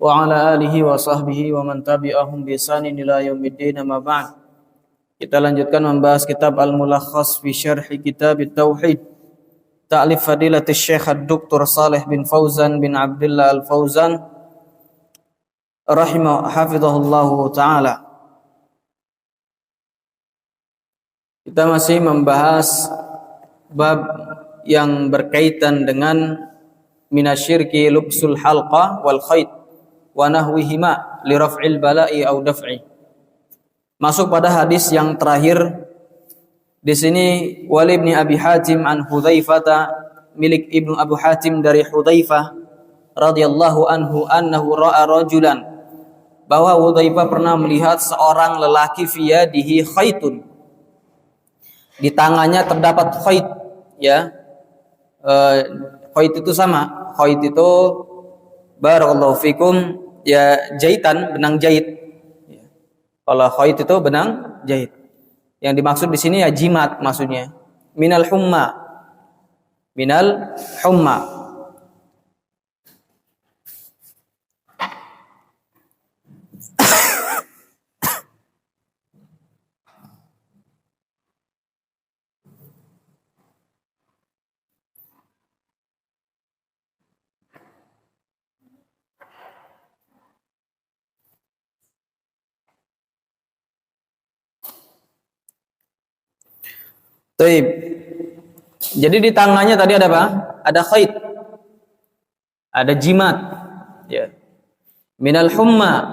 wa ala alihi wa sahbihi wa man tabi'ahum bi ihsanin ila yaumiddin, amma ba'd. Kita lanjutkan membahas kitab Al-Mulakhas fi Syarh Kitab At-Tauhid ta'lif Fadilatul Syekh Ad-Doktor Shalih bin Fauzan bin Abdullah Al-Fauzan hafizahullahu taala. Kita masih membahas bab yang berkaitan dengan minasyirki lubsul halqa wal khayt wa nahwihima li raf'il bala'i au daf'i. Masuk pada hadis yang terakhir di sini, Wali bin Abi Hatim an Hudzaifah, milik Ibnu Abu Hatim dari Hudzaifah radhiyallahu anhu, annahu ra'a rajulan, bahwa Hudzaifah pernah melihat seorang lelaki fi yadihi khaytun, di tangannya terdapat khayt, ya. Khayt itu sama, khayt itu barakallahu fikum, ya, jahitan, benang jahit. Kalau khayt itu benang jahit. Yang dimaksud di sini ya jimat maksudnya. Minal humma. Minal humma. Baik. Jadi di tangannya tadi ada apa? Ada khayt. Ada jimat, ya. Minal humma,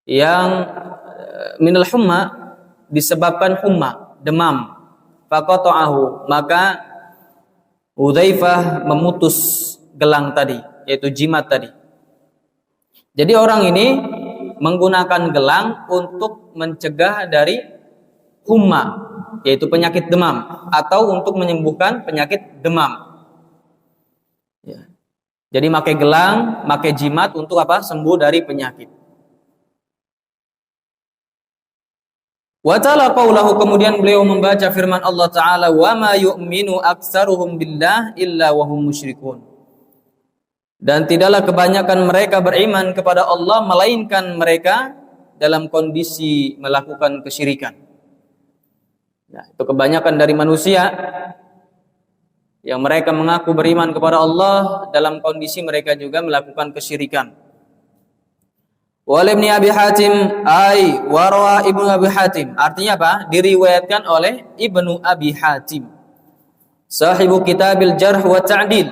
yang minal humma disebabkan humma, demam. Faqata'ahu, maka Hudzaifah memutus gelang tadi, yaitu jimat tadi. Jadi orang ini menggunakan gelang untuk mencegah dari humma, yaitu penyakit demam, atau untuk menyembuhkan penyakit demam. Ya. Jadi pakai gelang, pakai jimat untuk apa? Sembuh dari penyakit. Wa ta'ala qaulahu, kemudian beliau membaca firman Allah Ta'ala, wa ma yu'minu aktsaruhum billah illa wa hum musyrikun. Dan tidaklah kebanyakan mereka beriman kepada Allah melainkan mereka dalam kondisi melakukan kesyirikan. Nah, itu kebanyakan dari manusia yang mereka mengaku beriman kepada Allah dalam kondisi mereka juga melakukan kesyirikan. Wal ibni Abi Hatim ay warwa Ibnu Abi Hatim, artinya apa? Diriwayatkan oleh Ibnu Abi Hatim, sahibu kitabil Jarh wa Ta'dil.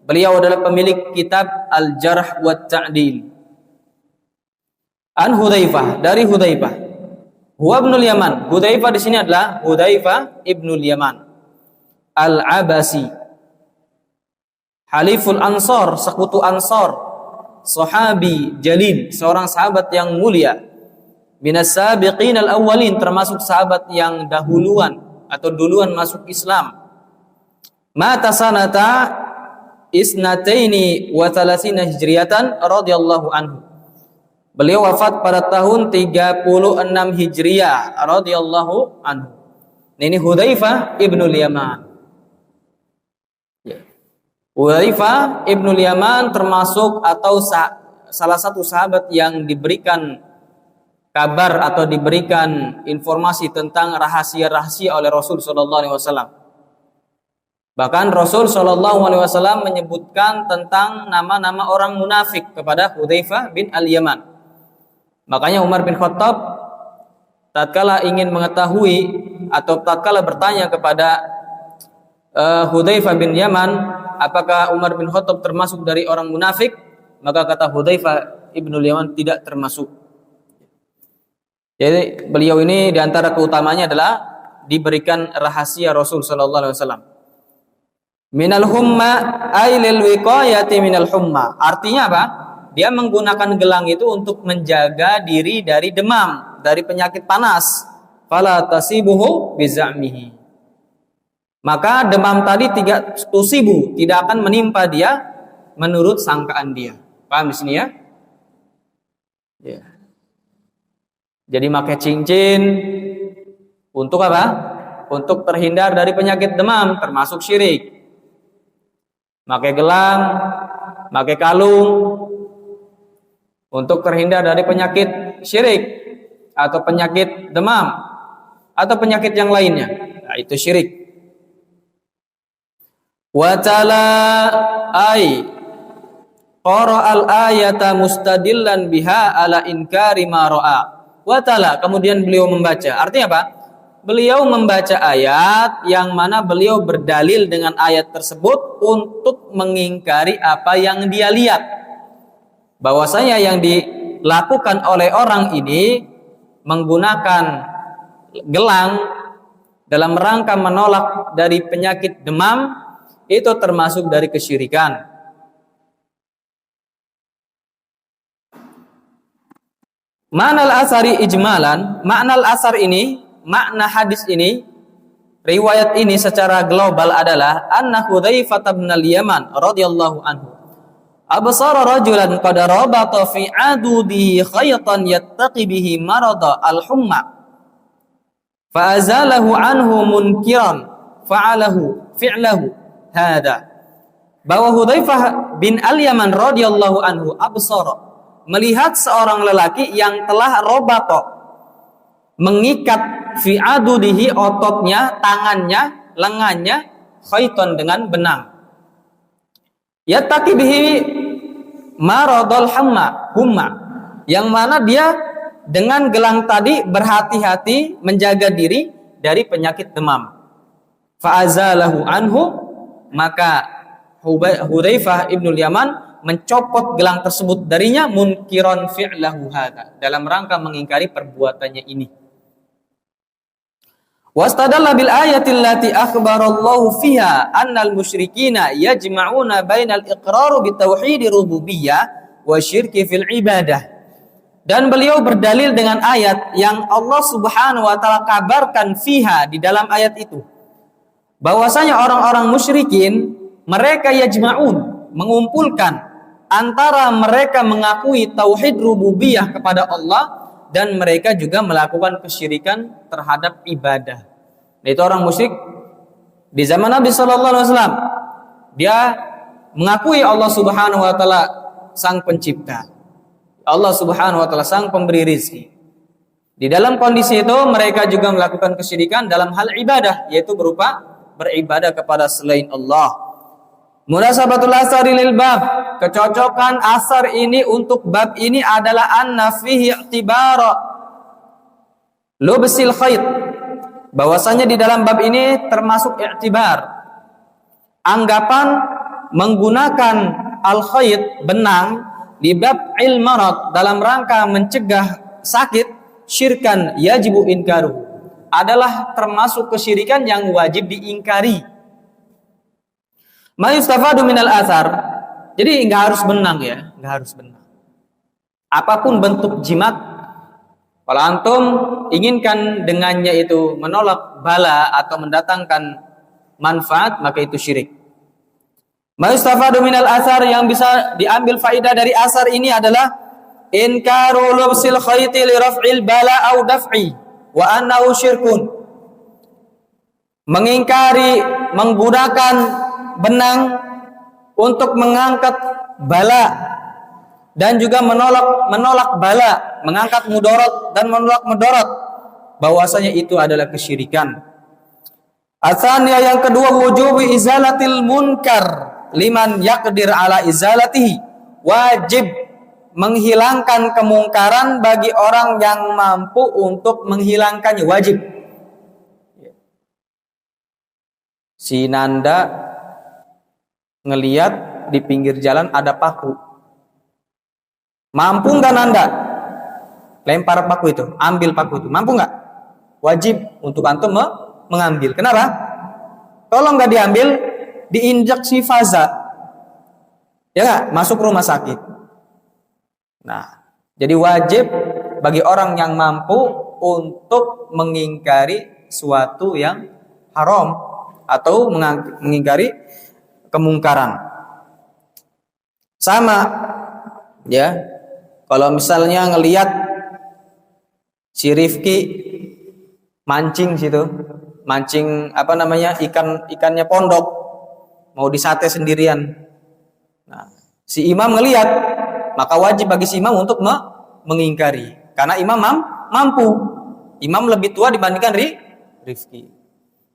Beliau adalah pemilik kitab Al-Jarh wa Ta'dil. An Hudzaifah, dari Hudzaifah. Huwa ibnul Yaman. Hudzaifah di sini adalah Hudzaifah ibnul Yaman Al-Abasi, Haliful Ansor, sekutu Ansor, sahabi jalil, seorang sahabat yang mulia, minas sabiqin al-awwalin, termasuk sahabat yang dahuluan atau duluan masuk Islam. Mata sanata isnataini wa thalathina hijriyatan radhiyallahu anhu. Beliau wafat pada tahun 36 Hijriah radhiyallahu anhu. Ini Hudzaifah ibnul Yaman. Ya. Hudzaifah ibnul Yaman termasuk atau salah satu sahabat yang diberikan kabar atau diberikan informasi tentang rahasia-rahasia oleh Rasul sallallahu alaihi wasallam. Bahkan Rasul sallallahu alaihi wasallam menyebutkan tentang nama-nama orang munafik kepada Hudzaifah bin Al-Yaman. Makanya Umar bin Khattab tatkala ingin mengetahui atau tatkala bertanya kepada Hudzaifah bin Yaman, apakah Umar bin Khattab termasuk dari orang munafik, maka kata Hudzaifah ibnul Yaman tidak termasuk. Jadi beliau ini diantara keutamanya adalah diberikan rahasia Rasul sallallahu alaihi wasallam. Minal humma ay lil wiqayati minal humma. Artinya apa? Dia menggunakan gelang itu untuk menjaga diri dari demam, dari penyakit panas. Fala tasibuhu bizamihi. Maka demam tadi tidak akan menimpa dia menurut sangkaan dia. Paham di sini ya? Ya. Jadi pakai cincin untuk apa? Untuk terhindar dari penyakit demam, termasuk syirik. Pakai gelang, pakai kalung, untuk terhindar dari penyakit syirik atau penyakit demam atau penyakit yang lainnya. Nah, itu syirik. Wa tala ay qara al-ayata mustadillan biha ala inkari ma ra'a. Wa tala, kemudian beliau membaca. Artinya apa? Beliau membaca ayat yang mana beliau berdalil dengan ayat tersebut untuk mengingkari apa yang dia lihat. Bahwasanya yang dilakukan oleh orang ini menggunakan gelang dalam rangka menolak dari penyakit demam itu termasuk dari kesyirikan. Ma'nal asari ijmalan, makna asar ini, makna hadis ini, riwayat ini secara global adalah anna Hudzaifah bin al-Yaman radhiyallahu anhu absara rajulan qad rabata fi adudihi khaytan yattaqi bihi marada al-humma fa azalahu anhu munkiran fi'lahu hada. Bahwa Hudzaifah bin al-Yaman radhiyallahu anhu absara, melihat seorang lelaki yang telah robato, mengikat fi adudihi, ototnya, tangannya, lengannya, khaytan dengan benang, yattaqi bihi maradul humma, yang mana dia dengan gelang tadi berhati-hati menjaga diri dari penyakit demam. Fa'azalahu anhu, maka Hudzaifah ibnul Yaman mencopot gelang tersebut darinya, munkiran fi'lahu hadza, dalam rangka mengingkari perbuatannya ini. Wastadalla bil ayati allati akhbarallahu fiha annal musyrikina yajma'una bainal iqrar bi tauhid rububiyyah wa syirki fil ibadah. Dan beliau berdalil dengan ayat yang Allah Subhanahu wa taala kabarkan fiha, di dalam ayat itu, bahwasanya orang-orang musyrikin mereka yajma'un, mengumpulkan antara mereka mengakui tauhid rububiyah kepada Allah dan mereka juga melakukan kesyirikan terhadap ibadah. Nah, itu orang musyrik di zaman Nabi sallallahu alaihi wasallam. Dia mengakui Allah Subhanahu wa taala sang pencipta. Allah Subhanahu wa taala sang pemberi rizki. Di dalam kondisi itu mereka juga melakukan kesyirikan dalam hal ibadah, yaitu berupa beribadah kepada selain Allah. Munasabatul asari lil bab, kecocokan asar ini untuk bab ini adalah anna fihi i'tibara lubsil khayt, bahwasanya di dalam bab ini termasuk i'tibar, anggapan menggunakan al khayt, benang, di bab ilmarad, dalam rangka mencegah sakit, syirkan yajibu inkaruh, adalah termasuk kesyirikan yang wajib diingkari. Ma yustafadu minal athar, jadi nggak harus benang ya, nggak harus benang. Apapun bentuk jimat, kalau antum inginkan dengannya itu menolak bala atau mendatangkan manfaat, maka itu syirik. Ma yustafadu minal athar, yang bisa diambil faidah dari asar ini adalah inkaru lubsil khayti li raf'il bala au daf'i wa annahu syirkun, mengingkari menggunakan benang untuk mengangkat bala dan juga menolak bala, mengangkat mudarat dan menolak mudarat, bahwasanya itu adalah kesyirikan. Asalnya yang kedua, wujubi izalatil munkar liman yaqdir ala izalatihi, wajib menghilangkan kemungkaran bagi orang yang mampu untuk menghilangkannya, wajib. Si Nanda ngelihat di pinggir jalan ada paku, mampu nggak Nanda lempar paku itu, ambil paku itu, mampu nggak? Wajib untuk antum mengambil. Kenapa? Kalau nggak diambil, diinjeksi faza, ya nggak, masuk rumah sakit. Nah, jadi wajib bagi orang yang mampu untuk mengingkari suatu yang haram atau mengingkari kemungkaran. Sama ya, kalau misalnya ngelihat si Rifki mancing situ, mancing ikannya pondok, mau disate sendirian. Nah, si imam ngelihat maka wajib bagi si imam untuk mengingkari. Karena imam mampu. Imam lebih tua dibandingkan Rifki.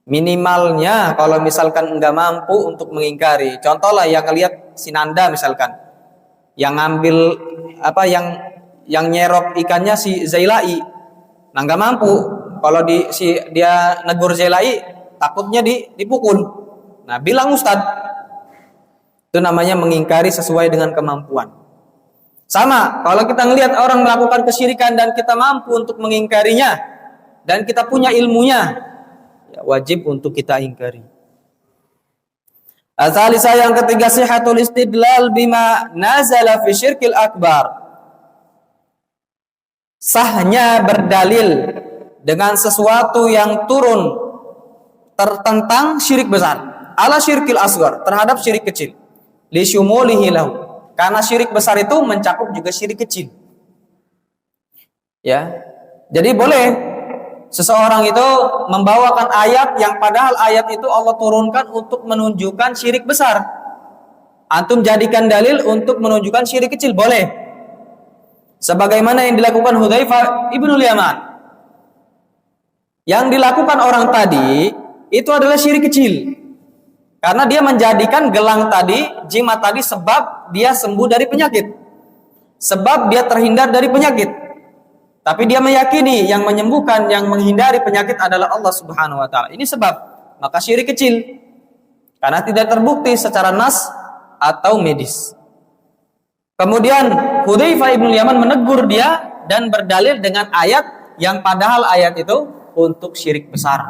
Minimalnya kalau misalkan enggak mampu untuk mengingkari. Contoh lah yang lihat Sinanda misalkan. Yang ngambil yang nyerok ikannya si Zailai. Nah enggak mampu. Kalau dia negur Zailai, takutnya dipukul. Nah, bilang Ustadz. Itu namanya mengingkari sesuai dengan kemampuan. Sama, kalau kita ngelihat orang melakukan kesyirikan dan kita mampu untuk mengingkarinya dan kita punya ilmunya, ya wajib untuk kita ingkari. Al-thalitsah yang ketiga, sihhatul istidlal bima nazala fi syirkil akbar. Sahnya berdalil dengan sesuatu yang turun tentang syirik besar, ala syirkil asghar, terhadap syirik kecil. Li syumulihi lahu. Karena syirik besar itu mencakup juga syirik kecil. Ya. Jadi boleh seseorang itu membawakan ayat yang padahal ayat itu Allah turunkan untuk menunjukkan syirik besar. Antum jadikan dalil untuk menunjukkan syirik kecil, boleh. Sebagaimana yang dilakukan Hudzaifah ibnul Yaman. Yang dilakukan orang tadi itu adalah syirik kecil. Karena dia menjadikan gelang tadi, jimat tadi sebab dia sembuh dari penyakit. Sebab dia terhindar dari penyakit. Tapi dia meyakini yang menyembuhkan, yang menghindari penyakit adalah Allah Subhanahu wa taala. Ini sebab, maka syirik kecil. Karena tidak terbukti secara nas atau medis. Kemudian Hudzaifah ibn Yaman menegur dia dan berdalil dengan ayat yang padahal ayat itu untuk syirik besar.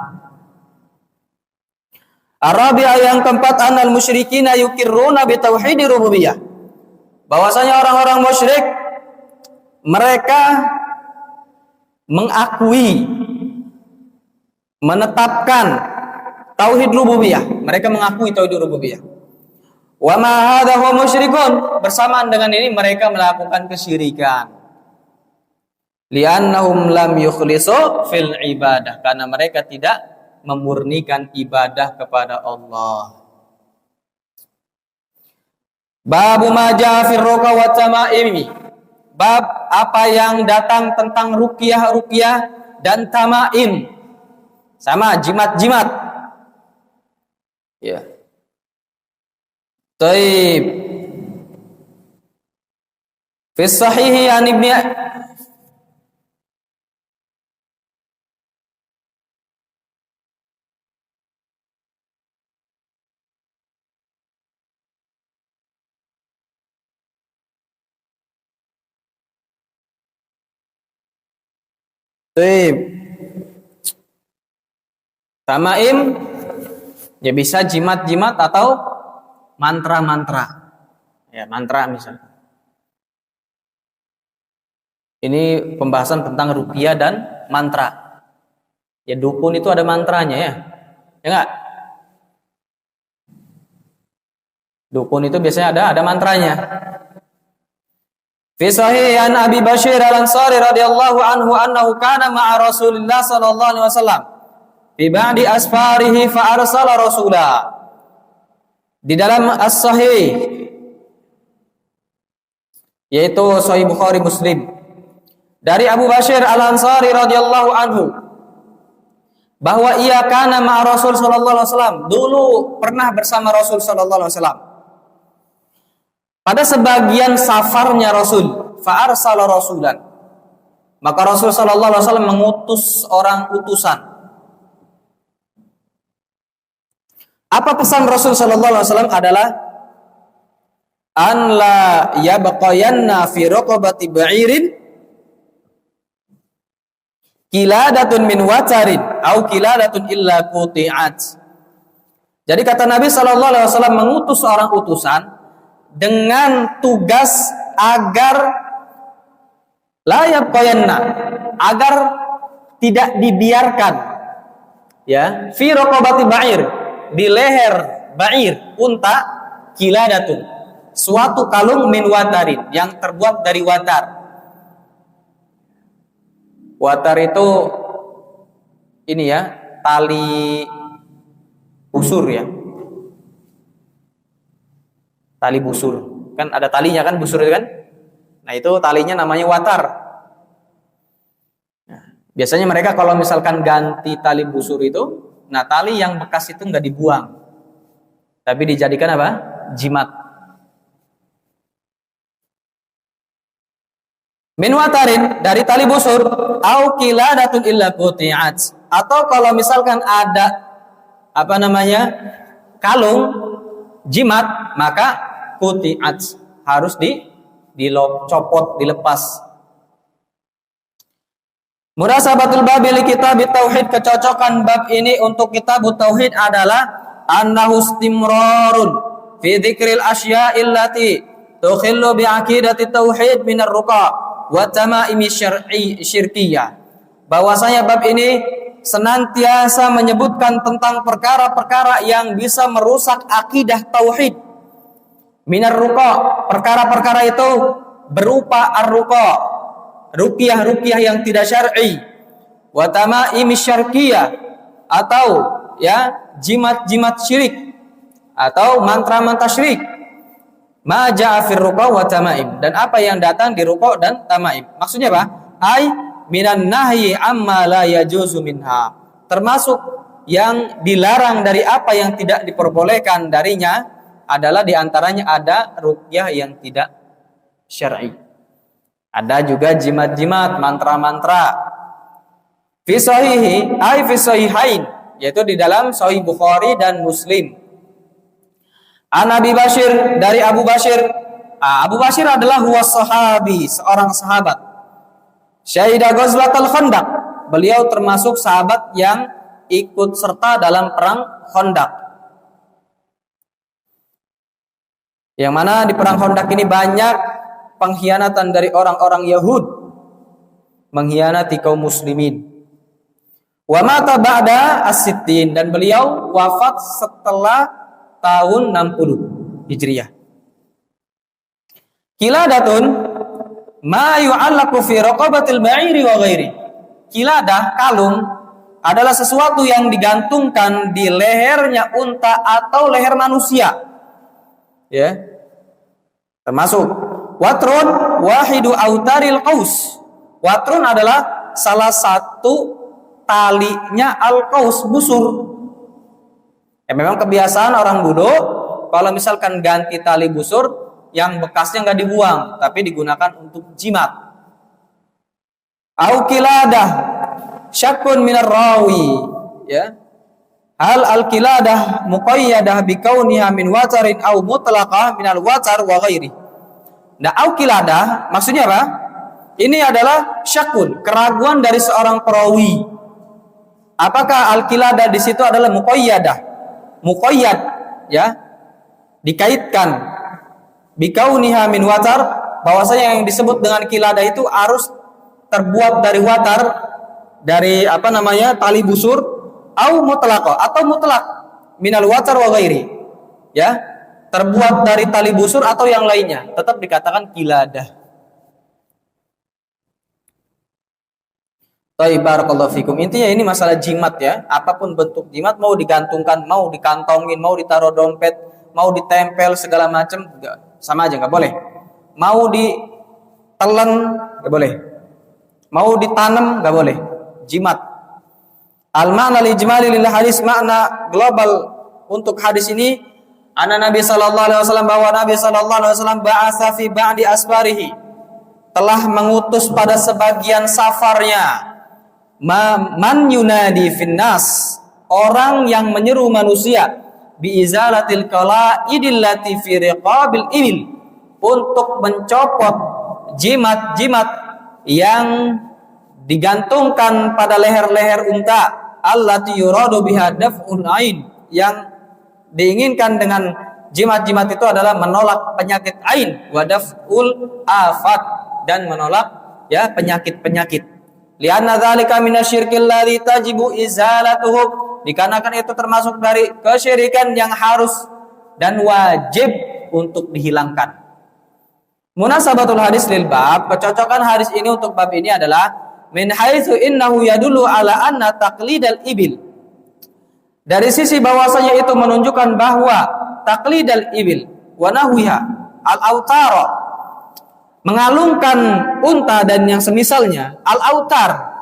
Arabiah yang keempat, annal musyrikina yukirruna bi tauhid rububiyah. Bahwasanya orang-orang musyrik mereka mengakui, menetapkan tauhid rububiyah. Mereka mengakui tauhid rububiyah. Wa ma hadza huwa musyrikun. Bersamaan dengan ini mereka melakukan kesyirikan. Li'annahum lam yukhlisu fil ibadah. Karena mereka tidak memurnikan ibadah kepada Allah. Babu ma jaa fir ruqa wa tamaimi. Bab apa yang datang tentang ruqyah dan tamaim. Sama jimat-jimat. Ya. Taib. Fi sahihi an ibni Tamaim ya bisa jimat-jimat atau mantra-mantra. Ya, mantra misalnya. Ini pembahasan tentang ruqyah dan mantra. Ya, dukun itu ada mantranya ya. Ya enggak? Dukun itu biasanya ada mantranya. Fi sahih an Abi Bashir Al-Ansari radhiyallahu anhu annahu kana ma'a Rasulillah sallallahu alaihi wasallam fi ba'di asfarihi fa arsala rasula. Di dalam as-sahih yaitu Sahih Bukhari Muslim dari Abu Bashir Al-Ansari radhiyallahu anhu bahwa ia kana ma'a Rasul sallallahu alaihi wasallam, dulu pernah bersama Rasul sallallahu alaihi wasallam. Pada sebagian safarnya Rasul, fa arsala rasulan. Maka Rasul sallallahu alaihi wasallam mengutus orang utusan. Apa pesan Rasul sallallahu alaihi wasallam adalah an la yabqayanna fi raqabati ba'irin kiladatun min watarin au kiladatun illa quti'at. Jadi kata Nabi sallallahu alaihi wasallam mengutus orang utusan dengan tugas agar la yabqayanna, agar tidak dibiarkan ya fi raqabati ba'ir, di leher ba'ir, unta, kiladatun, suatu kalung min watarin, yang terbuat dari watar. Watar itu ini ya, tali busur ya. Tali busur. Kan ada talinya kan, busur itu kan? Nah, itu talinya namanya watar. Nah, biasanya mereka kalau misalkan ganti tali busur itu, nah tali yang bekas itu nggak dibuang, tapi dijadikan apa? Jimat. Min watarin, dari tali busur, au qiladatun illa quti'at. Atau kalau misalkan ada apa namanya? Kalung jimat, maka quti'at, harus dicopot, dilepas. Murasabatul babi li kitab tauhid, kecocokan bab ini untuk kitab tauhid adalah annahu istimrarun fi dzikril asya'il lati tukhillu bi aqidati tauhid minar ruqa wa tamaimi syirkiyah. Bahwasanya bab ini senantiasa menyebutkan tentang perkara-perkara yang bisa merusak akidah tauhid. Minar ruqa, perkara-perkara itu berupa ar-ruqa, ruqyah yang tidak syar'i, wa tamaimi syirkiyah, atau ya jimat-jimat syirik atau mantra-mantra syirik. Ma ja'a fir ruqa wa tamaim, dan apa yang datang di ruqa dan tamaim. Maksudnya apa? Ai minan nahyi amma la yajuzu minha, termasuk yang dilarang dari apa yang tidak diperbolehkan darinya adalah diantaranya ada ruqyah yang tidak syar'i. Ada juga jimat-jimat, mantra-mantra. Fi sahihi ai fi sahihain, yaitu di dalam Sahih Bukhari dan Muslim. An Abi Bashir, dari Abu Bashir. Abu Bashir adalah huwa sahabi, seorang sahabat. Syahida Ghazwatul Khandaq, beliau termasuk sahabat yang ikut serta dalam perang Khandaq. Yang mana di perang Khandaq ini banyak pengkhianatan dari orang-orang Yahud, mengkhianati kaum muslimin. Wa mata ba'da as-sittin, dan beliau wafat setelah tahun 60 Hijriah. Qiladatun ma yu'allaqu fi raqabatil ba'iri wa ghairi. Qiladah, kalung, adalah sesuatu yang digantungkan di lehernya unta atau leher manusia. Ya. Termasuk watrun wahidu autaril qaus. Watrun adalah salah satu talinya al-qaus, busur. Ya, memang kebiasaan orang dulu kalau misalkan ganti tali busur, yang bekasnya nggak dibuang, tapi digunakan untuk jimat. Au qiladah syakun minar rawi, ya. Hal al-qiladah muqayyadah bi kauniha min watarin au mutlaqah minal watar wa ghairi. Nah, au qiladah maksudnya apa? Ini adalah syakun, keraguan dari seorang perawi. Apakah al-qiladah di situ adalah muqayyadah? Muqayyad, ya, dikaitkan bikauniha min watar, bahwasanya yang disebut dengan qiladah itu harus terbuat dari watar, dari apa namanya, tali busur, au mutlaqah, atau mutlak minal watar wa ghairi, ya, terbuat dari tali busur atau yang lainnya, tetap dikatakan qiladah. Barakallahu fikum. Intinya ini masalah jimat, ya. Apapun bentuk jimat, mau digantungkan, mau dikantongin, mau ditaruh dompet, mau ditempel segala macam, sama aja, nggak boleh. Mau ditelen, nggak boleh. Mau ditanam, nggak boleh. Jimat. Al-ma'na lijmali lil hadis, makna global untuk hadis ini, anna Nabi sallallahu alaihi wasallam, bahwa Nabi sallallahu alaihi wasallam ba'atsa fi ba'di asfarihi, telah mengutus pada sebagian safarnya, man yunadi finnas, orang yang menyeru manusia, biizalatil qala'idil lati fi riqabil ibil, untuk mencopot jimat-jimat yang digantungkan pada leher-leher unta, allati yuradu biha daf'un ain, yang diinginkan dengan jimat-jimat itu adalah menolak penyakit ain, wa daf'ul afat, dan menolak, ya, penyakit-penyakit. Lianna dzalika minasyirkil ladzi tajibu izalatuhu, dikarenakan itu termasuk dari kesyirikan yang harus dan wajib untuk dihilangkan. Munasabatul hadis lil bab, kecocokan hadis ini untuk bab ini adalah min haitsu innahu yadullu ala anna taqlidal ibil, dari sisi bahwasanya itu menunjukkan bahwa taqlidal ibil wa nahwiha al-autara mengalungkan unta dan yang semisalnya, al-autar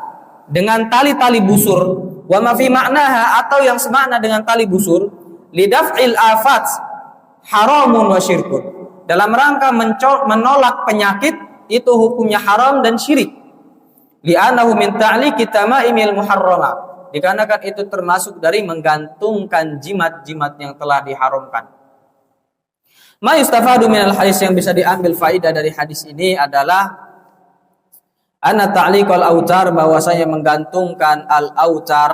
dengan tali-tali busur, wa ma fi ma'naha atau yang semakna dengan tali busur, lidaf'il afat haramun wa syirkun. Dalam rangka menolak penyakit itu hukumnya haram dan syirik. Li'annahu min ta'liqi tama'imil muharramah. Dikarenakan itu termasuk dari menggantungkan jimat-jimat yang telah diharamkan. Ma yustafadu minal hadis, yang bisa diambil faidah dari hadis ini adalah anna ta'liqal autar, bahwasanya menggantungkan al-autar,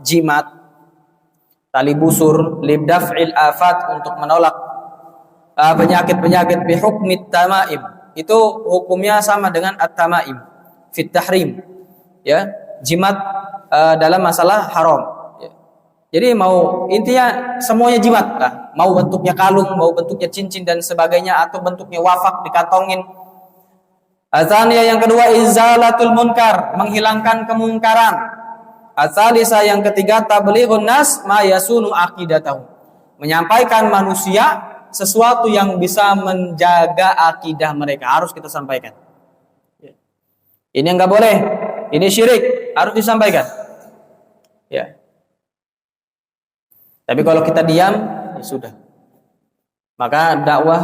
jimat, tali busur, lidaf'il afat, untuk menolak penyakit-penyakit, bihukmit tamaim, itu hukumnya sama dengan at-tamaim fit tahrim, ya, jimat dalam masalah haram, ya. Jadi mau intinya semuanya jimat lah, mau bentuknya kalung, mau bentuknya cincin dan sebagainya, atau bentuknya wafak dikantongin. Atsaniyah, yang kedua, izalatul munkar, menghilangkan kemungkaran. Atsalisa, yang ketiga, tablighun nas ma yasunu aqidatahu, menyampaikan manusia sesuatu yang bisa menjaga akidah mereka, harus kita sampaikan. Ini yang nggak boleh, ini syirik, harus disampaikan. Ya. Tapi kalau kita diam, ya sudah. Maka dakwah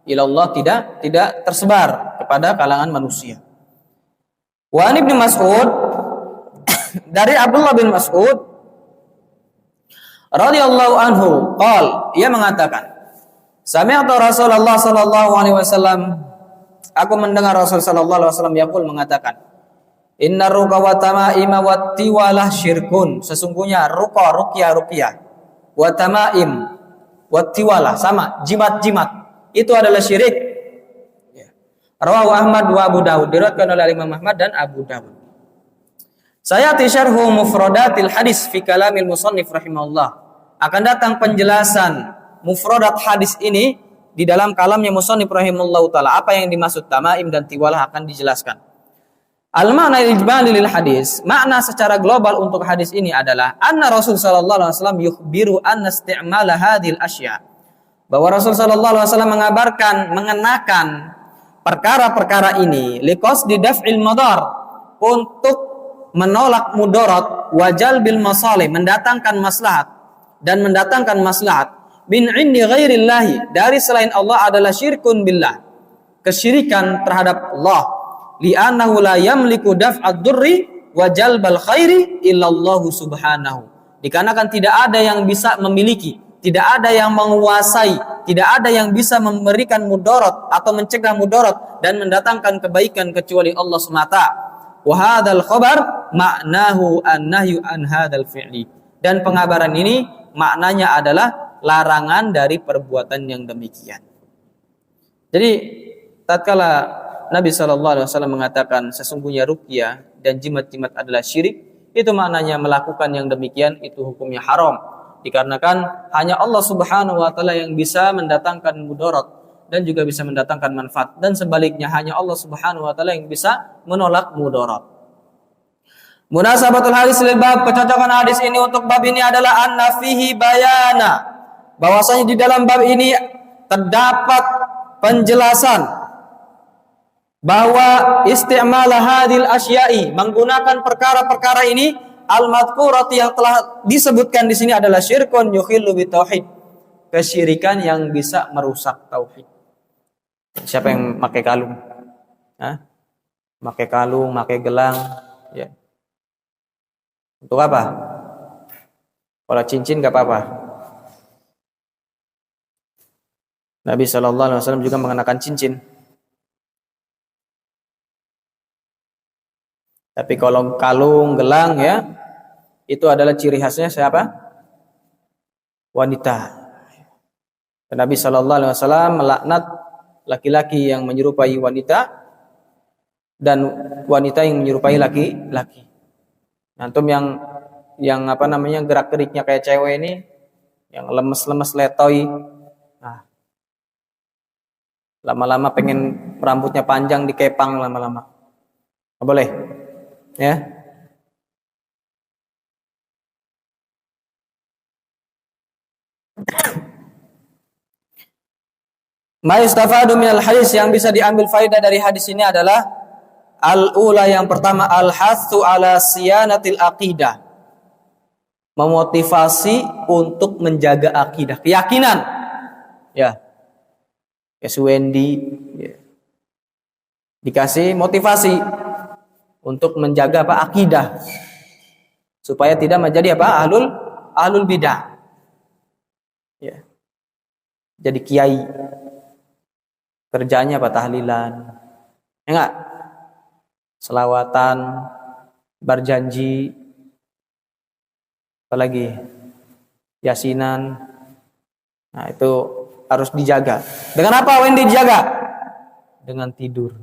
ilallah tidak tersebar kepada kalangan manusia. Wa an Ibnu Mas'ud, dari Abdullah bin Mas'ud radhiyallahu anhu, ia mengatakan, sami'tu Rasulullah sallallahu alaihi wasallam, aku mendengar Rasul sallallahu alaihi wasallam yaqul, mengatakan, inna ruqa wa tamaima wa tiwalah syirkun, sesungguhnya ruqyah wa tamaim wa tiwalah, sama, jimat-jimat, itu adalah syirik. Rawahu Ahmad wa Abu Dawud, diriwayatkan oleh Imam Ahmad dan Abu Dawud. Sayati syarhu mufradatil hadis fi kalamil musannif rahimahullah, akan datang penjelasan mufradat hadis ini di dalam kalamnya musannif rahimahullah taala. Apa yang dimaksud tamaim dan tiwalah akan dijelaskan. Al-ma'na ijmali lil hadis, makna secara global untuk hadis ini adalah anna Rasul sallallahu alaihi wasallam yukhbiru anna isti'mala hadhil asya, bahwa Rasul sallallahu alaihi wasallam mengabarkan, mengenakan perkara-perkara ini liqasdi daf'il madar, untuk menolak mudarat, wajal bil masalih, mendatangkan maslahat dan mendatangkan maslahat, bin indi ghairillahi, dari selain Allah, adalah syirkun billah, kesyirikan terhadap Allah. Li'annahu la yamliku daf'ad durri wa jalbal khairi illallahu subhanahu, dikarenakan tidak ada yang bisa memiliki, tidak ada yang menguasai, tidak ada yang bisa memberikan mudarat atau mencegah mudarat dan mendatangkan kebaikan kecuali Allah semata. Wa hadzal khabar ma'nahu an-nahyu an hadzal fi'li, dan pengabaran ini maknanya adalah larangan dari perbuatan yang demikian. Jadi tatkala Nabi SAW mengatakan sesungguhnya ruqyah dan jimat-jimat adalah syirik, itu maknanya melakukan yang demikian itu hukumnya haram, dikarenakan hanya Allah Subhanahu wa taala yang bisa mendatangkan mudarat dan juga bisa mendatangkan manfaat, dan sebaliknya hanya Allah Subhanahu wa taala yang bisa menolak mudarat. Munasabatul hadis lil bab, kecocokan hadis ini untuk bab ini adalah anna fihi bayana, bahwasanya di dalam bab ini terdapat penjelasan bahwa isti'mal hadil asya'i, menggunakan perkara-perkara ini, al-madhkurati, yang telah disebutkan di sini, adalah syirkun yukhillu bitauhid, kesyirikan yang bisa merusak tauhid. Siapa yang pakai kalung? Pakai kalung, pakai gelang, ya. Untuk apa? Kalau cincin enggak apa-apa. Nabi SAW juga mengenakan cincin. Tapi kalau kalung, gelang, ya, itu adalah ciri khasnya siapa? Wanita. Dan Nabi SAW melaknat laki-laki yang menyerupai wanita dan wanita yang menyerupai laki-laki. Antum yang gerak-geriknya kayak cewek ini, yang lemes-lemes letoy, nah, lama-lama pengen rambutnya panjang dikepang lama-lama. Nggak boleh. Ya. Ma yustafadu minal hadis, yang bisa diambil faedah dari hadis ini adalah al-ula, yang pertama, al-hatsu ala siyanatil aqidah. Memotivasi untuk menjaga akidah, keyakinan. Ya. Wendy ya. Dikasih motivasi untuk menjaga apa? Akidah. Supaya tidak menjadi apa? Ahlul bidah. Ya. Jadi kiai. Kerjanya apa? Tahlilan. Ya enggak? Selawatan, berjanji, apalagi yasinan. Nah, itu harus dijaga. Dengan apa Wendy dijaga? Dengan tidur.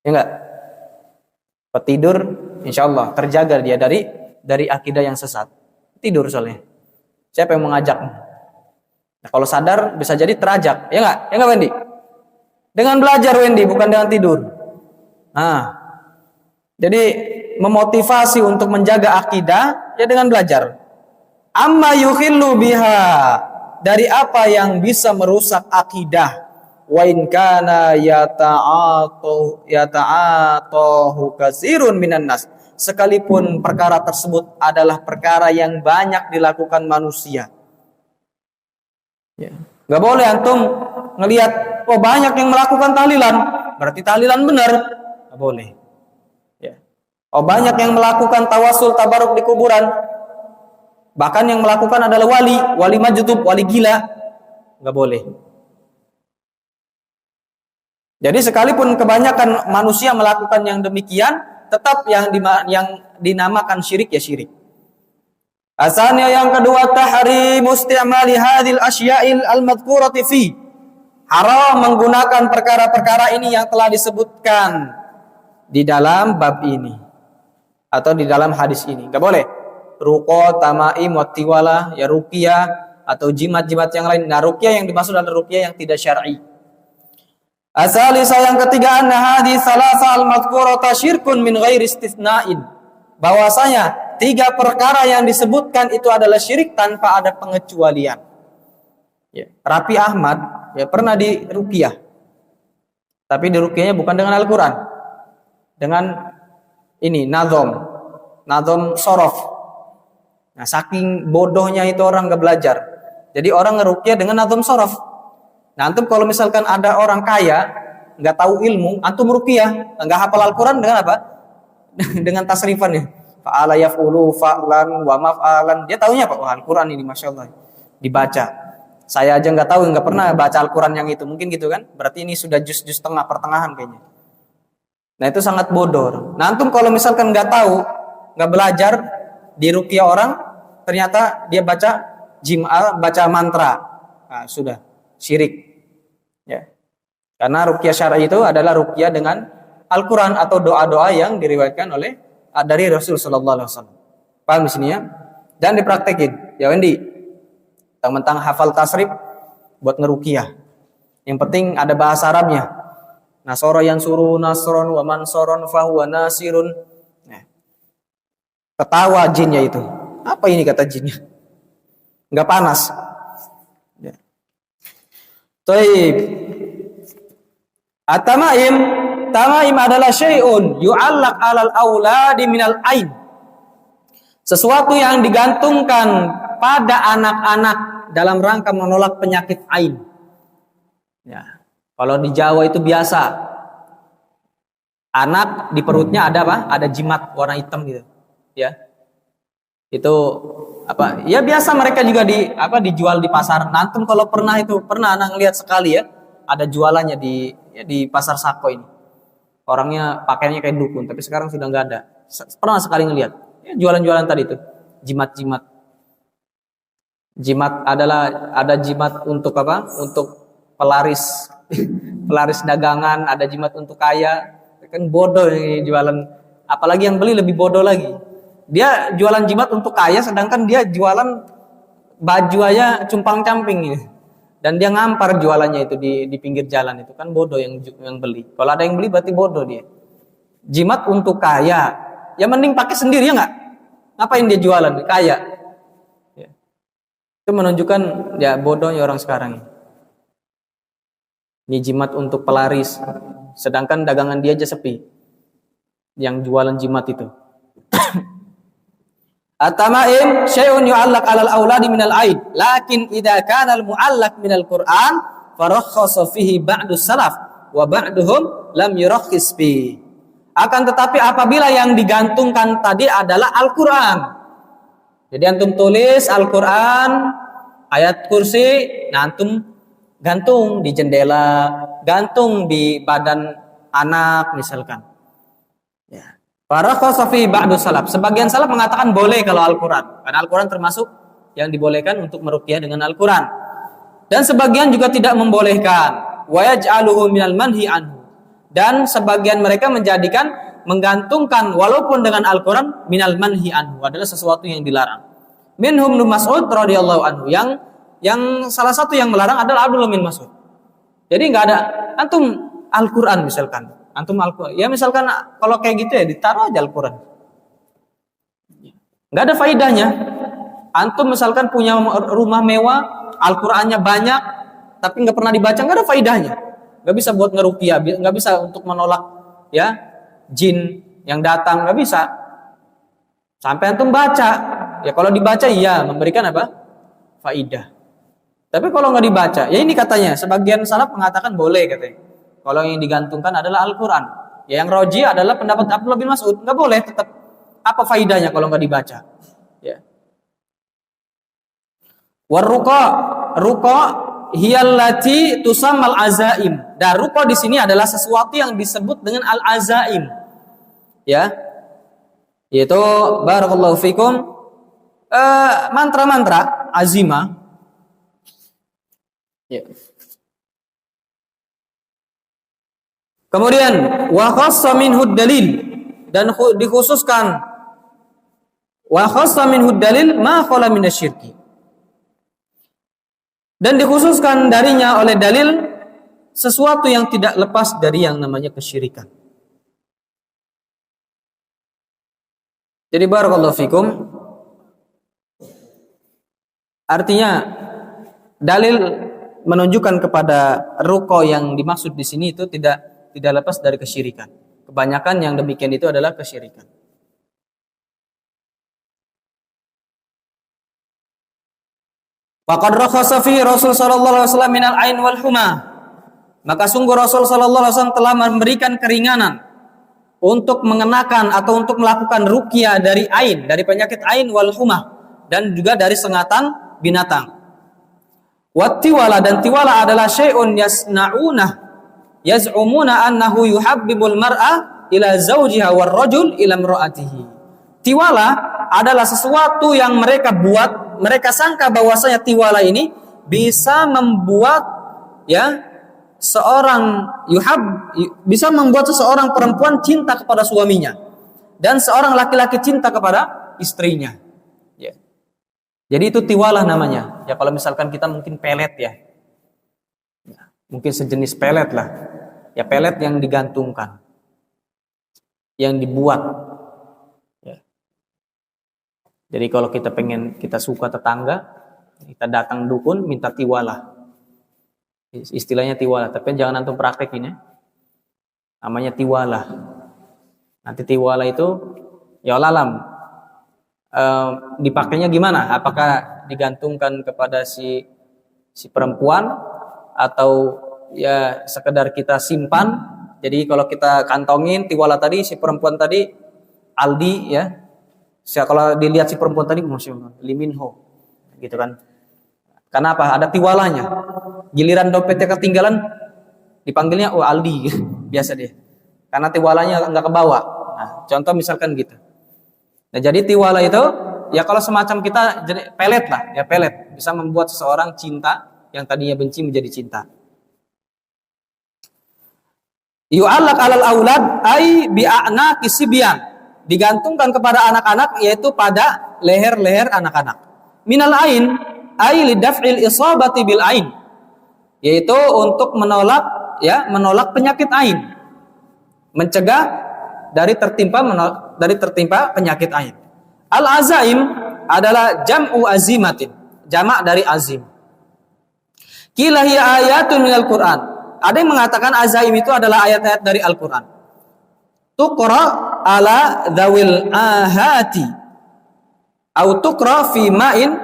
Ya enggak? Tidur insyaallah terjaga dia dari akidah yang sesat. Tidur soalnya. Siapa yang mengajak? Nah, kalau sadar bisa jadi terajak. Ya enggak? Ya enggak Wendy? Dengan belajar Wendy, bukan dengan tidur. Nah, jadi memotivasi untuk menjaga akidah ya dengan belajar. Amma yukhillu biha, dari apa yang bisa merusak akidah. Wa in kana yata'atahu katsirun minan nas, sekalipun perkara tersebut adalah perkara yang banyak dilakukan manusia. Ya. Gak boleh antum ngelihat banyak yang melakukan tahlilan, berarti tahlilan benar. Gak boleh. Ya. Banyak yang melakukan tawasul tabaruk di kuburan, bahkan yang melakukan adalah wali majdub, wali gila. Gak boleh. Jadi sekalipun kebanyakan manusia melakukan yang demikian, tetap yang dinamakan syirik ya syirik. Asalnya yang kedua, tahrimu isti'mali hadhil asya'il al-madhkurati fi. Haram menggunakan perkara-perkara ini yang telah disebutkan di dalam bab ini atau di dalam hadis ini. Enggak boleh. Ruqa, tamaim, wattiwala, ya ruqyah atau jimat-jimat yang lain. Nah, ruqyah yang dimaksud adalah ruqyah yang tidak syar'i. Asalisa yang ketiga, anna hadis salasa al-madhkurata syirkun min ghairi istitsna'in. Bahwasanya 3 perkara yang disebutkan itu adalah syirik tanpa ada pengecualian. Ya. Rapi Ahmad ya pernah di ruqyah. Tapi di ruqyahnya bukan dengan Al-Qur'an. Dengan ini nazom sorof. Nah, saking bodohnya itu orang enggak belajar. Jadi orang ngeruqyah dengan nazom sorof. Nah, antum kalau misalkan ada orang kaya enggak tahu ilmu, antum ruqyah, enggak hafal Al-Qur'an dengan apa? Dengan tasrifannya. Fa'ala yaf'ulu fa'lan wa maf'alan. Dia tahunya apa? Wah, Al-Qur'an ini masyaallah. Dibaca. Saya aja enggak tahu, enggak pernah baca Al-Qur'an yang itu. Mungkin gitu kan? Berarti ini sudah juz-juz tengah, pertengahan kayaknya. Nah, itu sangat bodoh. Nah, antum kalau misalkan enggak tahu, enggak belajar di ruqyah orang, ternyata dia baca mantra. Nah, sudah syirik. Ya. Karena ruqyah syar'i itu adalah ruqyah dengan Al-Qur'an atau doa-doa yang diriwayatkan oleh dari Rasul sallallahu alaihi wasallam. Paham di sini ya? Dan dipraktekin. Ya Wendy. Tentang hafal tasrif buat ngeruqyah. Yang penting ada bahasa Arabnya. Nasara yansuru nasron wa mansoron fahuwa nasirun. Nah. Ketawa jinnya itu. Apa ini kata jinnya? Enggak panas. Ya. Taib. Tamaim adalah syai'un yu'allaq 'alal auladi minal ain. Sesuatu yang digantungkan pada anak-anak dalam rangka menolak penyakit ain. Ya. Kalau di Jawa itu biasa. Anak di perutnya ada apa? Ada jimat warna hitam gitu. Ya. Itu apa? Ya biasa mereka juga dijual di pasar. Nanti kalau pernah anak lihat sekali ya, ada jualannya di pasar Sako ini. Orangnya pakaiannya kayak dukun, tapi sekarang sudah nggak ada. Pernah sekali ngelihat. Ya, jualan-jualan tadi itu, jimat-jimat. Jimat ada jimat untuk apa? Untuk pelaris dagangan, ada jimat untuk kaya. Kan bodoh ini jualan. Apalagi yang beli lebih bodoh lagi. Dia jualan jimat untuk kaya, sedangkan dia jualan baju aja cumpang-camping ini. Dan dia ngampar jualannya itu di pinggir jalan itu, kan bodoh yang beli. Kalau ada yang beli berarti bodoh dia. Jimat untuk kaya, ya mending pakai sendiri ya nggak? Ngapain dia jualan kaya? Ya. Itu menunjukkan ya bodohnya orang sekarang. Ini jimat untuk pelaris, sedangkan dagangan dia aja sepi. Yang jualan jimat itu. At-tamaim syai'un yu'allaq 'alal auladi minal aid, lakin idza kana al-mu'allaq minal Qur'an farakhasa fihi ba'du salaf wa ba'duhum lam yurakhis fi. Akan tetapi apabila yang digantungkan tadi adalah Al-Qur'an. Jadi antum tulis Al-Qur'an, ayat kursi, nah antum gantung di jendela, gantung di badan anak misalkan. Ya. Para khosofi ba'du salaf. Sebagian salaf mengatakan boleh kalau Al-Quran. Karena Al-Quran termasuk yang dibolehkan untuk meruqyah dengan Al-Quran. Dan sebagian juga tidak membolehkan. Wa yaj'aluhu minal manhi anhu. Dan sebagian mereka menjadikan menggantungkan walaupun dengan Al-Quran minal manhi anhu adalah sesuatu yang dilarang. Minhum Ibnu Mas'ud radhiyallahu anhu. Yang salah satu yang melarang adalah Abdullah bin Mas'ud. Jadi nggak ada antum Al-Quran misalkan. Antum Al-Quran. Ya misalkan kalau kayak gitu ya ditaruh aja Al-Quran. Nggak ada faedahnya. Antum misalkan punya rumah mewah, Al-Qurannya banyak, tapi nggak pernah dibaca, nggak ada faedahnya. Nggak bisa buat ngeruqyah, nggak bisa untuk menolak ya jin yang datang, nggak bisa. Sampai antum baca. Ya kalau dibaca iya memberikan apa? Faidah. Tapi kalau nggak dibaca, ya ini katanya sebagian salaf mengatakan boleh katanya. Kalau yang digantungkan adalah Al-Quran. Ya yang roji adalah pendapat Abdullah bin Mas'ud. Nggak boleh tetap. Apa faidahnya kalau nggak dibaca? Ya. Warruqa, ruqa hiyallati tusammal azaim. Dan ruqa di sini adalah sesuatu yang disebut dengan al-azaim. Ya. Yaitu barakallahu fikum mantra-mantra azimah. Ya. Kemudian wa khassa minhu dalil, dan dikhususkan wa khassa minhu dalil ma khala minasyirki, dan dikhususkan darinya oleh dalil sesuatu yang tidak lepas dari yang namanya kesyirikan. Jadi barakallahu fikum, artinya dalil menunjukkan kepada ruqa yang dimaksud di sini itu tidak lepas dari kesyirikan. Kebanyakan yang demikian itu adalah kesyirikan. Faqad rakhasa fi Rasul sallallahu alaihi wasallam minal ain wal huma. Maka sungguh Rasul sallallahu alaihi wasallam telah memberikan keringanan untuk mengenakan atau untuk melakukan ruqyah dari ain, dari penyakit ain wal huma, dan juga dari sengatan binatang. Wat tiwala, dan tiwala adalah syai'un yasna'una yaz'umuna annahu yuhabbibul mar'a ila zawjiha war rajul ila imra'atihi. Tiwala adalah sesuatu yang mereka buat, mereka sangka bahwasanya tiwala ini bisa membuat ya seorang bisa membuat seseorang perempuan cinta kepada suaminya dan seorang laki-laki cinta kepada istrinya. Ya. Jadi itu tiwala namanya. Ya kalau misalkan kita mungkin pelet ya. Mungkin sejenis pelet lah. Ya pelet yang digantungkan. Yang dibuat. Ya. Jadi kalau kita pengen, kita suka tetangga, kita datang dukun minta tiwala. Istilahnya tiwala, tapi jangan antum praktekin ya. Namanya tiwala. Nanti tiwala itu ya alam. Dipakainya gimana? Apakah digantungkan kepada si perempuan atau ya sekedar kita simpan? Jadi kalau kita kantongin tiwala tadi, si perempuan tadi Aldi ya. Kalau dilihat si perempuan tadi Masya Allah, Lee Min Ho gitu kan. Karena apa? Ada tiwalanya. Giliran dompetnya ketinggalan dipanggilnya Aldi biasa dia. Karena tiwalanya nggak kebawa. Nah, contoh misalkan gitu. Nah, jadi tiwala itu ya kalau semacam kita jadi pelet lah, ya pelet bisa membuat seseorang cinta yang tadinya benci menjadi cinta. Yu'allaq 'alal aulad ai bi'anaqi sibyan, digantungkan kepada anak-anak yaitu pada leher-leher anak-anak. Minal ain ai lidaf'il isabati bil ain, yaitu untuk menolak penyakit ain, mencegah dari tertimpa penyakit ain. Al-azaim adalah jam'u azimatin, jamak dari azim. Qila hiya ayatun minal Qur'an. Ada yang mengatakan azaim itu adalah ayat-ayat dari Al-Qur'an. Tuqra ala dzawil ahati au tuqra fi ma'in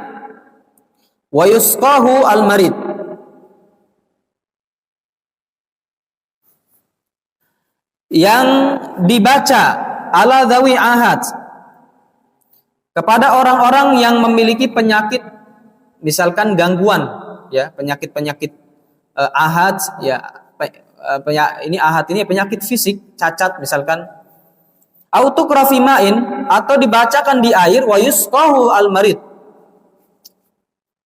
wa yusqahu al-marid. Yang dibaca ala dzawi ahad kepada orang-orang yang memiliki penyakit, misalkan gangguan, ya, penyakit-penyakit ahad, ya, ini ahad ini penyakit fisik, cacat misalkan. Autokrafimain, atau dibacakan di air, wa yusqahu al-marid.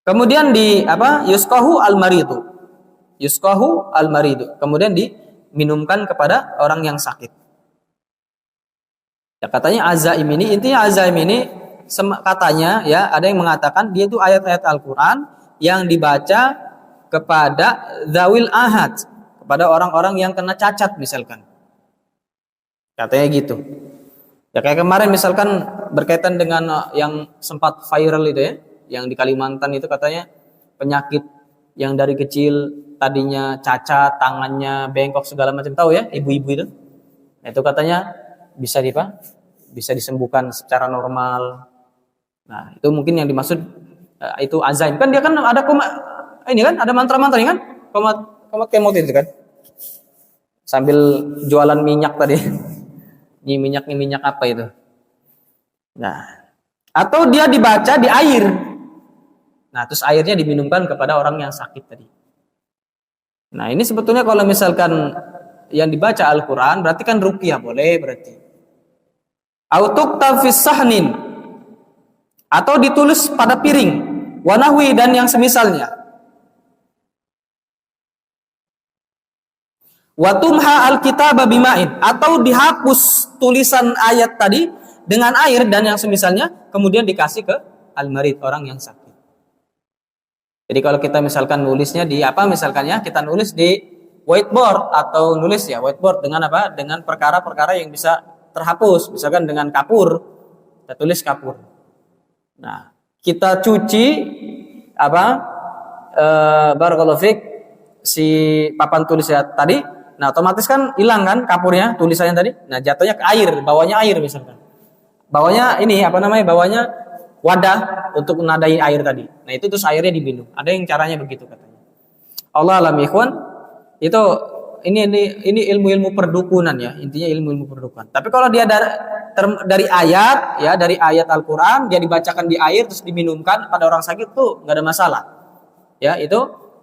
Kemudian yusqahu al-maridu. Yusqahu al-maridu. Kemudian diminumkan kepada orang yang sakit. Ya, katanya azaim ini, intinya azaim ini katanya, ya, ada yang mengatakan dia itu ayat-ayat Al-Qur'an yang dibaca kepada zawil ahad, kepada orang-orang yang kena cacat misalkan. Katanya gitu. Ya, kayak kemarin misalkan berkaitan dengan yang sempat viral itu, ya, yang di Kalimantan itu katanya penyakit yang dari kecil tadinya cacat, tangannya bengkok segala macam, tahu ya, ibu-ibu itu. Nah, itu katanya bisa disembuhkan secara normal. Nah, itu mungkin yang dimaksud itu azaim. Kan dia kan ada ini kan ada mantra-mantranya kan? Komat kemot itu kan. Sambil jualan minyak tadi. Ini minyak apa itu? Nah, atau dia dibaca di air. Nah, terus airnya diminumkan kepada orang yang sakit tadi. Nah, ini sebetulnya kalau misalkan yang dibaca Al-Qur'an berarti kan ruqyah, boleh berarti. Autukta fis sahnin, atau ditulis pada piring, wanahwi dan yang semisalnya. Watumha alkitaba bima'in, atau dihapus tulisan ayat tadi dengan air dan yang semisalnya, kemudian dikasih ke al-marid, orang yang sakit. Jadi kalau kita misalkan nulisnya di misalkannya kita nulis di whiteboard, atau nulis ya whiteboard dengan dengan perkara-perkara yang bisa terhapus, misalkan dengan kapur, kita tulis kapur. Nah, kita cuci barakallahu fik si papan tulisnya tadi. Nah, otomatis kan hilang kan kapurnya, tulisannya tadi. Nah, jatuhnya ke air, bawahnya air misalkan. Bawahnya ini bawahnya wadah untuk menadai air tadi. Nah, itu terus airnya diminum. Ada yang caranya begitu katanya. Allah alam ikhwan, itu ini ilmu-ilmu perdukunan ya, intinya ilmu-ilmu perdukunan. Tapi kalau dia dari ayat, ya, dari ayat Al-Qur'an, dia dibacakan di air terus diminumkan pada orang sakit, tuh nggak ada masalah. Ya, itu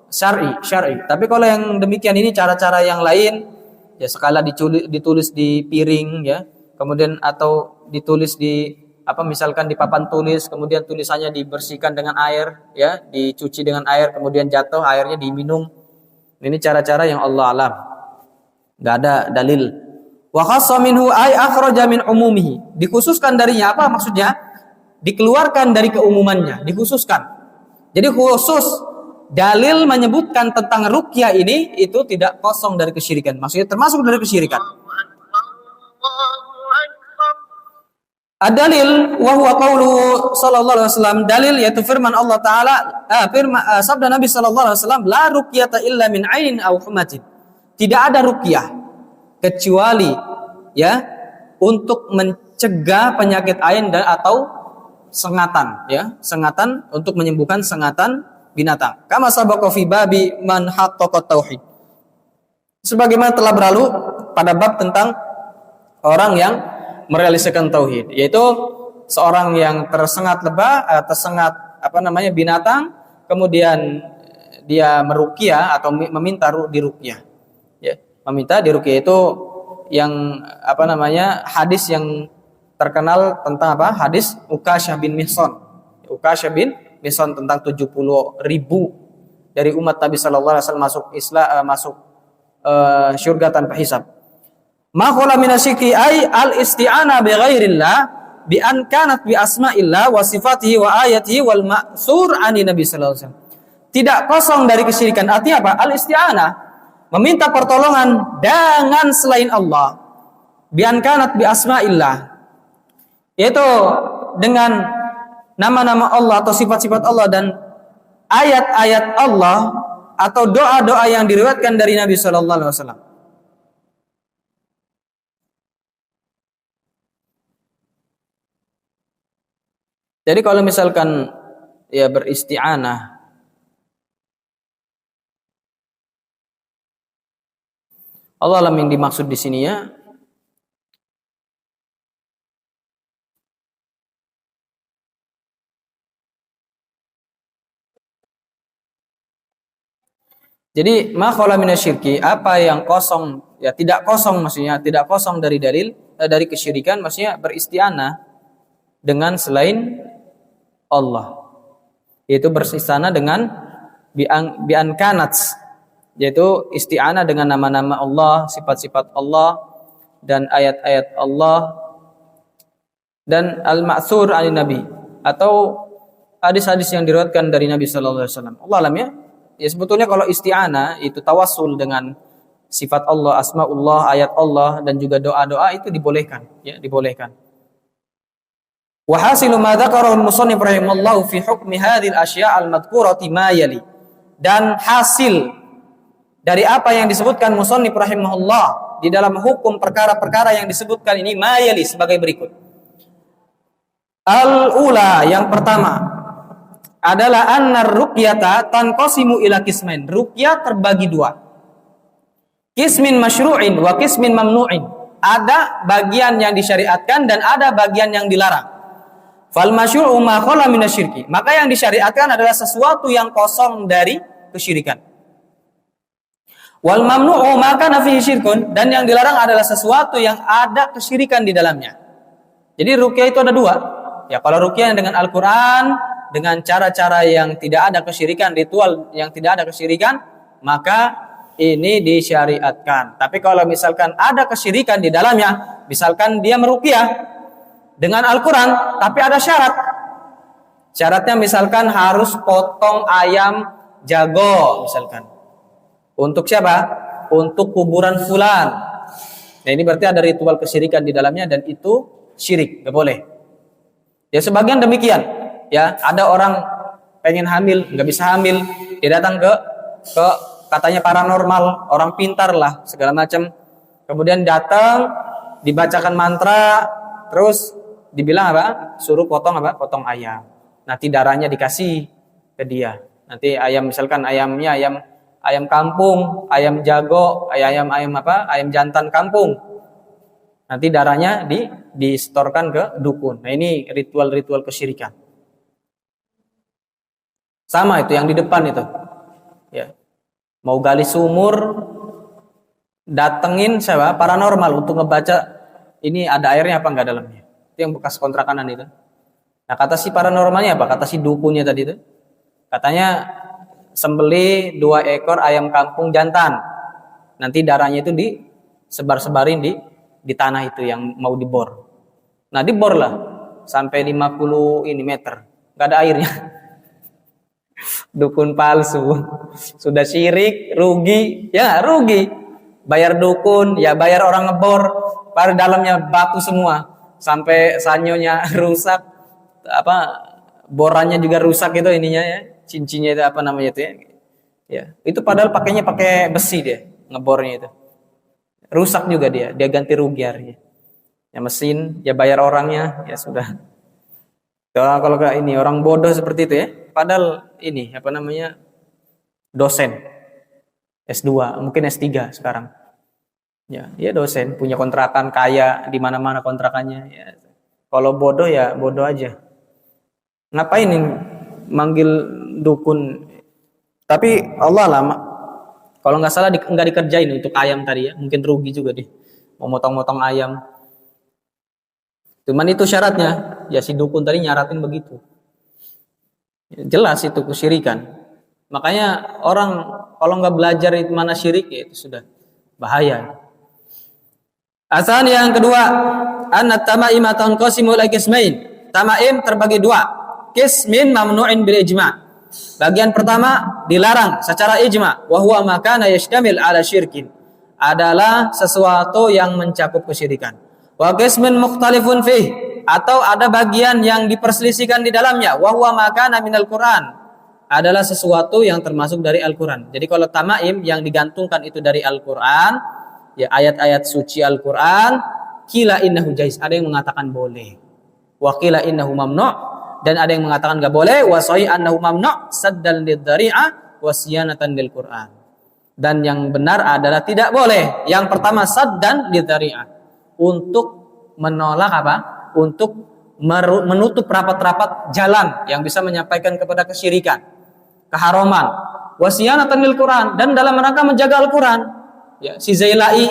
syar'i. Tapi kalau yang demikian ini cara-cara yang lain, ya, sekala ditulis di piring, ya, kemudian atau ditulis di misalkan di papan tulis, kemudian tulisannya dibersihkan dengan air, ya, dicuci dengan air, kemudian jatuh airnya diminum. Ini cara-cara yang Allah alam. Enggak ada dalil. Wa khassa minhu ay akhraja min umumihi. Dikhususkan darinya, apa maksudnya? Dikeluarkan dari keumumannya, dikhususkan. Jadi khusus dalil menyebutkan tentang ruqyah ini itu tidak kosong dari kesyirikan. Maksudnya termasuk dari kesyirikan. Ad-dalil wa huwa qaulu sallallahu alaihi wasallam, dalil yaitu firman Allah taala, sabda Nabi sallallahu alaihi wasallam, la ruqyata illa min ainin aw humatin. Tidak ada ruqyah kecuali, ya, untuk mencegah penyakit ain dan atau sengatan, ya, sengatan, untuk menyembuhkan sengatan binatang. Kama sabaqa fi babi man haqqaqa tauhid. Sebagaimana telah berlalu pada bab tentang orang yang merealisasikan tauhid, yaitu seorang yang tersengat binatang, kemudian dia meruqyah atau meminta diruqyah, ya, meminta diruqyah. Itu yang hadis yang terkenal tentang hadis Ukasyah bin Mihsan. Ukasyah bin Mihsan tentang 70.000 dari umat Nabi sallallahu alaihi wasallam masuk surga tanpa hisab. Ma qala minasyiki ay al-isti'ana bi ghairillah bi an kanat bi asma'illah wa sifatihi wa ayatihi wal ma'sur ani Nabi sallallahu alaihi wasallam. Tidak kosong dari kesyirikan. Artinya apa? Al-isti'anah, meminta pertolongan dengan selain Allah. Bi an kanat bi asma'illah, yaitu dengan nama-nama Allah atau sifat-sifat Allah dan ayat-ayat Allah, atau doa-doa yang diriwayatkan dari Nabi sallallahu alaihi wasallam. Jadi kalau misalkan ya beristi'anah, Allah alam yang dimaksud di sini ya, jadi ma khala minasyirki, apa yang kosong, ya tidak kosong maksudnya, tidak kosong dari dalil, dari kesyirikan, maksudnya beristi'anah dengan selain Allah. Yaitu beristi'anah dengan bi'an kanats, yaitu isti'anah dengan nama-nama Allah, sifat-sifat Allah dan ayat-ayat Allah dan al-ma'tsur 'an Nabi, atau hadis-hadis yang diriwayatkan dari Nabi sallallahu alaihi wasallam. Allah alam ya. Ya sebetulnya kalau isti'anah itu tawassul dengan sifat Allah, asmaullah, ayat Allah dan juga doa-doa itu dibolehkan, ya, dibolehkan. Wa hasilu ma dzakarahu al-musannif rahimallahu fi hukmi hadhil asya' al-madhkurati ma yali. Dan hasil dari apa yang disebutkan musannif rahimahullah di dalam hukum perkara-perkara yang disebutkan ini ma yali sebagai berikut. Al-ula, yang pertama adalah annar ruqyata tanqasimu ila qismain. Ruqyah terbagi dua. Qismin masyru'in wa qismin mamnu'in. Ada bagian yang disyariatkan dan ada bagian yang dilarang. Fal masyru'u ma khala minasyirki. Maka yang disyariatkan adalah sesuatu yang kosong dari kesyirikan. Wal mamnu'u ma kana fihi syirkun, dan yang dilarang adalah sesuatu yang ada kesyirikan di dalamnya. Jadi ruqyah itu ada dua. Ya, kalau ruqyah dengan Al-Qur'an dengan cara-cara yang tidak ada kesyirikan, ritual yang tidak ada kesyirikan, maka ini disyariatkan. Tapi kalau misalkan ada kesyirikan di dalamnya, misalkan dia meruqyah dengan Al-Quran, tapi ada syarat. Syaratnya misalkan harus potong ayam jago, misalkan. Untuk siapa? Untuk kuburan fulan. Nah ini berarti ada ritual kesyirikan di dalamnya dan itu syirik, nggak boleh. Ya sebagian demikian. Ya, ada orang pengen hamil, nggak bisa hamil, dia datang ke katanya paranormal, orang pintar lah, segala macam. Kemudian datang, dibacakan mantra, terus dibilang apa? Suruh potong apa? Potong ayam. Nanti darahnya dikasih ke dia. Nanti ayam, misalkan ayamnya ayam kampung, ayam jago, ayam apa? Ayam jantan kampung. Nanti darahnya disetorkan ke dukun. Nah ini ritual-ritual kesyirikan. Sama itu yang di depan itu. Ya. Mau gali sumur, datengin siapa? Paranormal untuk ngebaca ini ada airnya apa enggak dalamnya. Itu yang bekas kontrakanan itu. Nah, kata si paranormalnya apa? Kata si dukunnya tadi itu. Katanya sembeli 2 ekor ayam kampung jantan. Nanti darahnya itu disebar-sebarin di tanah itu yang mau dibor. Nah, dibor lah sampai 50 meter. Enggak ada airnya. Dukun palsu, sudah syirik, rugi, ya rugi, bayar dukun, ya bayar orang ngebor, pada dalamnya batu semua, sampai sanyonya rusak, apa borannya juga rusak itu ininya ya, cincinnya itu apa namanya itu ya, itu padahal pakainya pakai besi dia, ngebornya itu, rusak juga dia ganti rugi akhirnya, ya mesin, ya bayar orangnya, ya sudah. Kalau ini orang bodoh seperti itu ya. Padahal ini apa namanya dosen S2, mungkin S3 sekarang. Ya, dia dosen, punya kontrakan, kaya di mana-mana kontrakannya. Ya. Kalau bodoh ya bodoh aja. Ngapain ini manggil dukun? Tapi Allah lama. Kalau nggak salah nggak dikerjain untuk ayam tadi ya, mungkin rugi juga deh. Mau motong-motong ayam. Cuman itu syaratnya. Ya si dukun tadi nyaratin begitu. Jelas itu kesyirikan. Makanya orang kalau nggak belajar itu mana syirik ya itu sudah bahaya. Asal yang kedua, anna tamaima tanqasimu ila qismain. Tamaim terbagi dua. Qismin mamnu'in bil ijma'. Bagian pertama dilarang secara ijma', wa huwa ma kana yashtamil ala syirkin. Adalah sesuatu yang mencakup kesyirikan. Wa qismin mukhtalifun fih, atau ada bagian yang diperselisihkan di dalamnya, wa huwa ma kana minal Qur'an, adalah sesuatu yang termasuk dari Al-Quran. Jadi kalau tamaim yang digantungkan itu dari Al-Quran, ya ayat-ayat suci Al-Quran, kila innahu jaiz, ada yang mengatakan boleh. Wa kila innahu mamnu', dan ada yang mengatakan enggak boleh. Wa sahih annahu mamnu' saddan lidh-dhari'ah wa siyanatan lil Quran. Dan yang benar adalah tidak boleh. Yang pertama saddan lidh-dhari'ah, untuk menolak apa? Untuk menutup rapat-rapat jalan yang bisa menyampaikan kepada kesyirikan, keharaman, wasiyanatan lil Quran, dan dalam rangka menjaga Al-Quran. Ya, si Zailai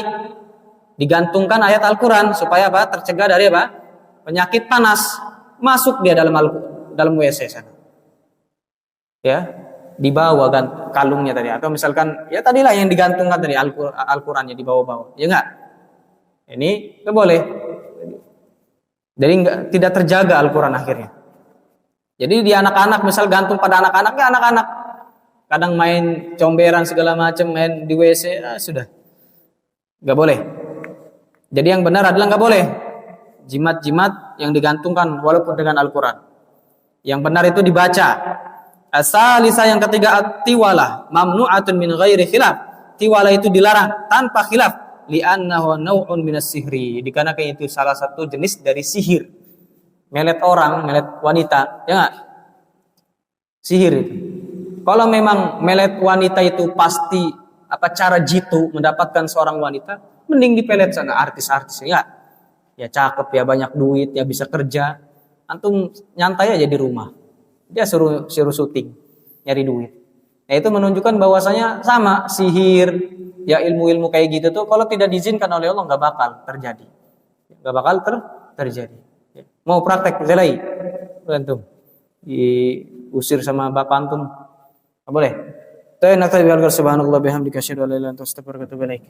digantungkan ayat Al-Quran supaya apa? Tercegah dari apa? Penyakit panas, masuk dia dalam WC sana. Ya, dibawa kalungnya tadi, atau misalkan ya tadilah yang digantungkan tadi Al-Qurannya dibawa-bawa. Ya enggak? Ini enggak boleh. Jadi tidak terjaga Al-Quran akhirnya. Jadi di anak-anak, misal gantung pada anak-anaknya, anak-anak kadang main comberan segala macam, main di WC, sudah nggak boleh. Jadi yang benar adalah nggak boleh jimat-jimat yang digantungkan walaupun dengan Al-Quran. Yang benar itu dibaca. Asalisa yang ketiga, at-tiwalah mamnu'atun min ghairi khilaf. Tiwalah itu dilarang tanpa khilaf. Li'annahu naw'un minas sihri, dikarenakan itu salah satu jenis dari sihir. Melet orang, melet wanita, ya enggak? Sihir itu. Kalau memang melet wanita itu pasti cara jitu mendapatkan seorang wanita, mending dipelet sana artis-artis, ya. Ya cakep, ya banyak duit, ya bisa kerja. Antum nyantai aja di rumah. Dia suruh syuting, nyari duit. Nah, itu menunjukkan bahwasanya sama sihir, ya ilmu-ilmu kayak gitu tuh kalau tidak diizinkan oleh Allah nggak bakal terjadi, nggak bakal terjadi. Mau praktek zelai, antum diusir sama bapak antum, nggak boleh. Subhanallah bihamdika asyhadu an la ilaha illa anta astaghfiruka wa atubu ilaik.